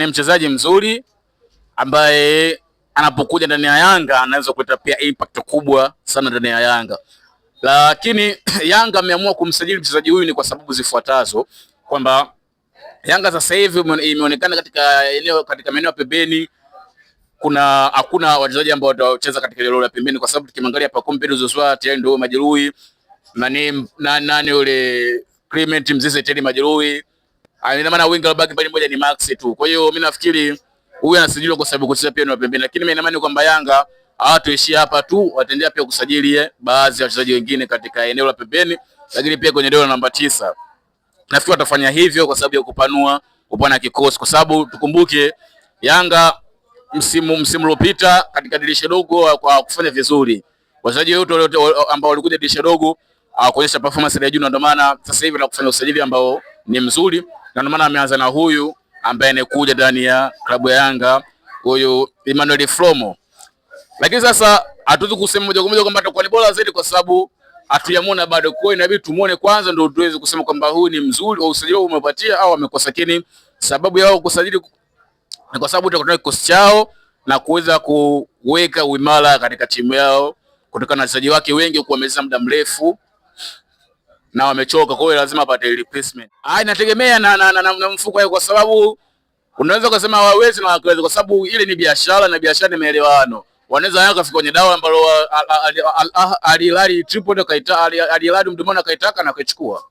ni mchezaji mzuri ambaye anapokuja ndani ya Yanga anaweza kuleta pia impact kubwa sana ndani ya Yanga. Lakini Yanga ameamua kumsajili mchezaji huyu ni kwa sababu zifuatazo, kwamba Yanga sasa hivi imeonekana katika maeneo ya pembeni hakuna wachezaji ambao watacheza katika eneo la pembeni, kwa sababu tukimwangalia Pacome Zouzoua tayari ndio majeruhi, nani yule Clement Mzize tayari majeruhi, ina maana winga back pale moja ni Max tu. Kwa hiyo mimi nafikiri huyu anasajiliwa kwa sababu kucheza pia eneo la pembeni, lakini mimi naamini kwamba Yanga hawatoishia hapa tu, wataendelea pia kusajili baadhi ya wachezaji wengine katika eneo la pembeni, lakini pia kwenye eneo la namba 9. Nafikiri watafanya hivyo kwa sababu ya kupanua upana kikosi, kwa sababu tukumbuke Yanga msimu uliopita katika dirisha dogo kwa kufanya vizuri. Wachezaji wote ambao walikuja dirisha dogo kuonyesha performance ya juu, na ndio maana sasa hivi anakufanya usajili ambao ni mzuri, na ndio maana ameanza na huyu ambaye anakuja ndani ya klabu ya Yanga, huyu Emmanuel Flomo. Lakini sasa hatuwezi kusema moja kwa moja kwamba atakuwa ni bora zaidi kwa sababu hatuyamwona bado. Kwa hiyo inabidi tumuone kwanza ndio tuweze kusema kwamba huyu ni mzuri au usajili wao umepatia au amekosa. Lakini sababu yao kusajili ni kwa sababu tutakuwa kikosi chao na kuweza kuweka uimara katika timu yao kutokana na wachezaji wake wengi kuwameza muda mrefu na wamechoka. Kwa hiyo lazima apate replacement. Inategemea na mfuko wake, kwa sababu unaweza kusema hawawezi na hawawezi, kwa sababu ile ni biashara na biashara ni maelewano. Wanaweza Yanga kufika kwenye dawa ambalo Al Hilal Tripoli kaita Al Hilal mdomoni kaitaka na kuichukua.